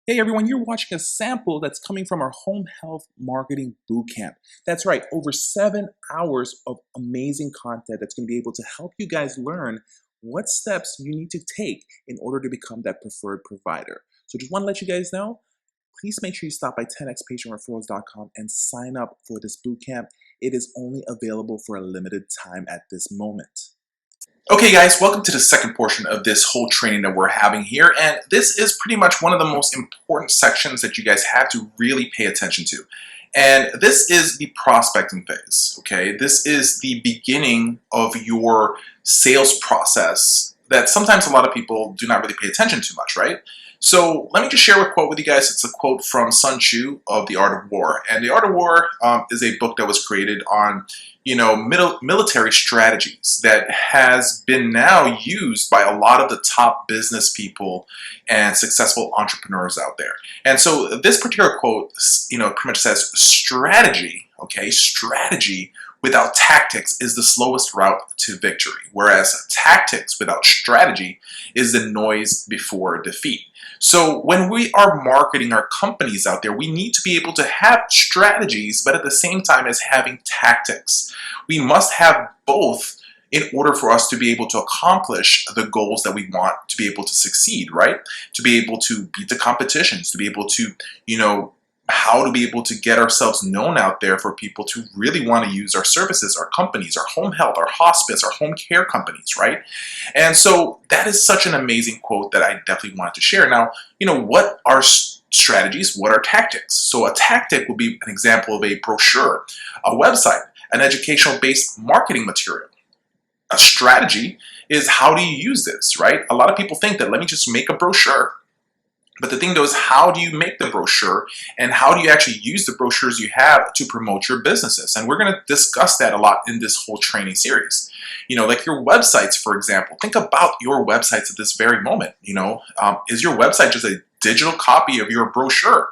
Hey everyone, you're watching a sample that's coming from our Home Health Marketing Bootcamp. That's right, over 7 hours of amazing content that's going to be able to help you guys learn what steps you need to take in order to become that preferred provider. So just want to let you guys know, please make sure you stop by 10xpatientreferrals.com and sign up for this bootcamp. It is only available for a limited time at this moment. Okay guys, welcome to the second portion of this whole training that we're having here, and this is pretty much one of the most important sections that you guys have to really pay attention to. And this is the prospecting phase, okay? This is the beginning of your sales process that sometimes a lot of people do not really pay attention to much, right? So let me just share a quote with you guys. It's a quote from Sun Tzu of The Art of War. And The Art of War is a book that was created on military strategies that has been now used by a lot of the top business people and successful entrepreneurs out there. And so this particular quote, pretty much says strategy, okay, strategy without tactics is the slowest route to victory, whereas tactics without strategy is the noise before defeat. So when we are marketing our companies out there, we need to be able to have strategies, but at the same time as having tactics. We must have both in order for us to be able to accomplish the goals that we want to be able to succeed, right? To be able to beat the competitions, to be able to, how to be able to get ourselves known out there for people to really want to use our services, our companies, our home health, our hospice, our home care companies, right? And so that is such an amazing quote that I definitely wanted to share. Now, what are strategies? What are tactics? So a tactic would be an example of a brochure, a website, an educational-based marketing material. A strategy is how do you use this, right? A lot of people think that let me just make a brochure. But the thing though is, how do you make the brochure and how do you actually use the brochures you have to promote your businesses? And we're going to discuss that a lot in this whole training series. Like your websites, for example. Think about your websites at this very moment. Is your website just a digital copy of your brochure?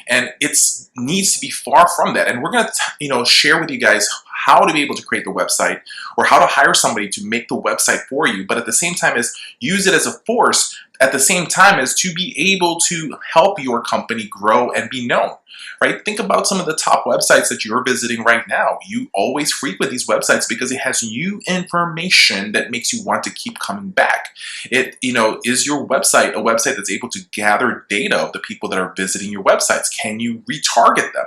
And it needs to be far from that. And we're going to, share with you guys how to be able to create the website or how to hire somebody to make the website for you. But at the same time as use it as a force, at the same time as to be able to help your company grow and be known, right? Think about some of the top websites that you're visiting right now. You always frequent these websites because it has new information that makes you want to keep coming back. Is your website a website that's able to gather data of the people that are visiting your websites? Can you retarget them?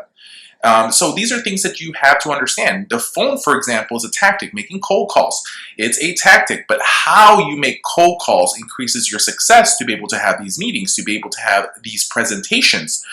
So these are things that you have to understand. The phone, for example, is a tactic. Making cold calls, it's a tactic, but how you make cold calls increases your success to be able to have these meetings, to be able to have these presentations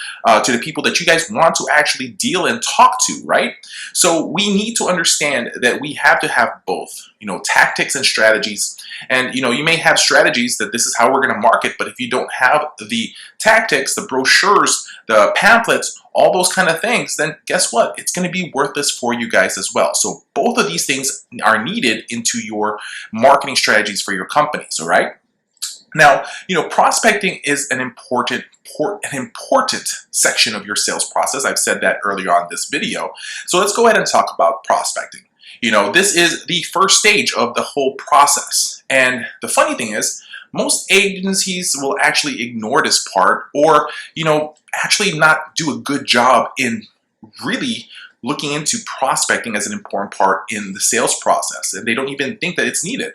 to the people that you guys want to actually deal and talk to, right? So we need to understand that we have to have both, tactics and strategies. And, you may have strategies that this is how we're going to market, but if you don't have the tactics, the brochures, the pamphlets, all those kind of things, then guess what? It's going to be worthless for you guys as well. So both of these things are needed into your marketing strategies for your companies, all right? Now, prospecting is an important section of your sales process. I've said that earlier on in this video. So let's go ahead and talk about prospecting. This is the first stage of the whole process. And the funny thing is, most agencies will actually ignore this part or, actually not do a good job in really looking into prospecting as an important part in the sales process. And they don't even think that it's needed.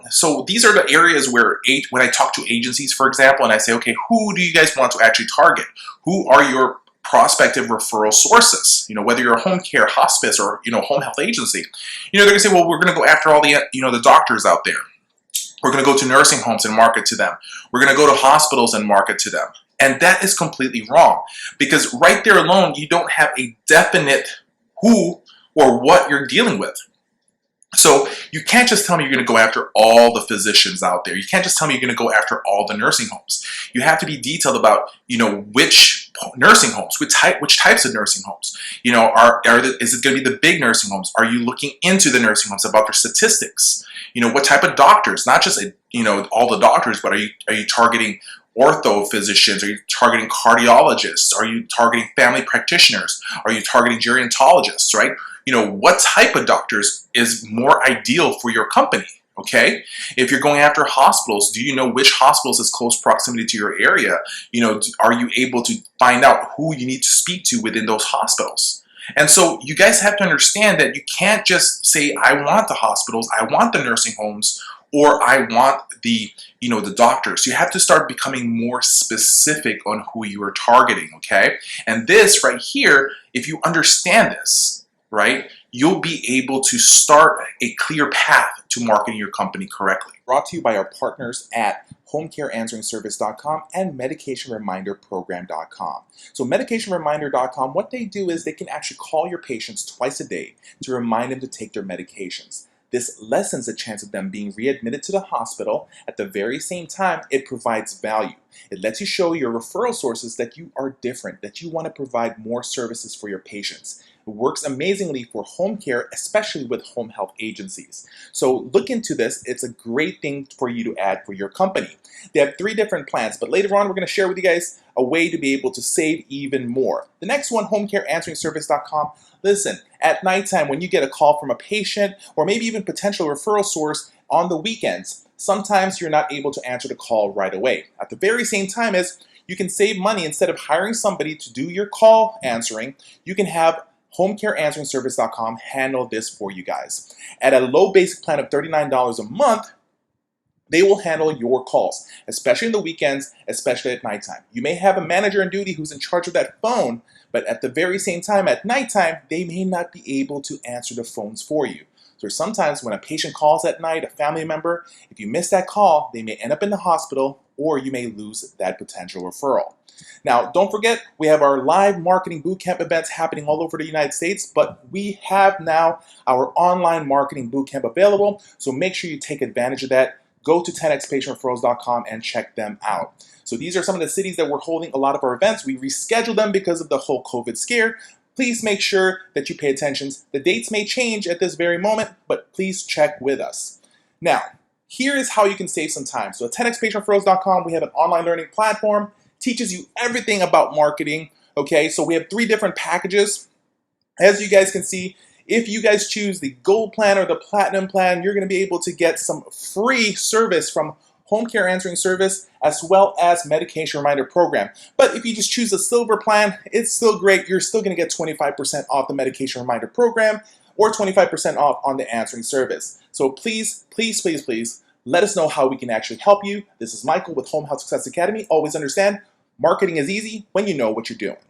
So these are the areas where when I talk to agencies, for example, and I say, okay, who do you guys want to actually target? Who are your prospective referral sources? Whether you're a home care, hospice, or, home health agency, they're going to say, well, we're going to go after all the, the doctors out there. We're going to go to nursing homes and market to them. We're going to go to hospitals and market to them. And that is completely wrong because right there alone, you don't have a definite who or what you're dealing with. So you can't just tell me you're going to go after all the physicians out there. You can't just tell me you're going to go after all the nursing homes. You have to be detailed about, which nursing homes, which types of nursing homes. Is it going to be the big nursing homes? Are you looking into the nursing homes about their statistics? What type of doctors? Not just all the doctors, but are you targeting ortho physicians? Are you targeting cardiologists? Are you targeting family practitioners? Are you targeting gerontologists, right? What type of doctors is more ideal for your company? Okay. If you're going after hospitals, do you know which hospitals is close proximity to your area? Are you able to find out who you need to speak to within those hospitals? And so you guys have to understand that you can't just say, I want the hospitals, I want the nursing homes, or I want the doctors. You have to start becoming more specific on who you are targeting, okay? And this right here, if you understand this, right, you'll be able to start a clear path to marketing your company correctly. Brought to you by our partners at homecareansweringservice.com and medicationreminderprogram.com. So medicationreminder.com, what they do is they can actually call your patients twice a day to remind them to take their medications. This lessens the chance of them being readmitted to the hospital. At the very same time, it provides value. It lets you show your referral sources that you are different, that you want to provide more services for your patients. It works amazingly for home care, especially with home health agencies. So look into this. It's a great thing for you to add for your company. They have 3 different plans, but later on we're going to share with you guys a way to be able to save even more. The next one, homecareansweringservice.com. Listen, at nighttime when you get a call from a patient or maybe even potential referral source on the weekends, sometimes you're not able to answer the call right away. At the very same time as you can save money, instead of hiring somebody to do your call answering, you can have homecareansweringservice.com handle this for you guys. At a low basic plan of $39 a month, they will handle your calls, especially in the weekends, especially at nighttime. You may have a manager on duty who's in charge of that phone, but at the very same time at nighttime, they may not be able to answer the phones for you. So sometimes when a patient calls at night, a family member, if you miss that call, they may end up in the hospital or you may lose that potential referral. Now, don't forget, we have our live marketing bootcamp events happening all over the United States, but we have now our online marketing bootcamp available, so make sure you take advantage of that. Go to 10xpatientreferrals.com and check them out. So these are some of the cities that we're holding a lot of our events. We rescheduled them because of the whole COVID scare. Please make sure that you pay attention. The dates may change at this very moment, but please check with us. Now, here is how you can save some time. So at 10xpatientreferrals.com, we have an online learning platform, teaches you everything about marketing. Okay, so we have 3 different packages. As you guys can see, if you guys choose the gold plan or the platinum plan, you're going to be able to get some free service from Home Care Answering Service as well as Medication Reminder Program. But if you just choose the silver plan, it's still great. You're still going to get 25% off the Medication Reminder Program or 25% off on the answering service. So please, please, please, please let us know how we can actually help you. This is Michael with Home Health Success Academy. Always understand, marketing is easy when you know what you're doing.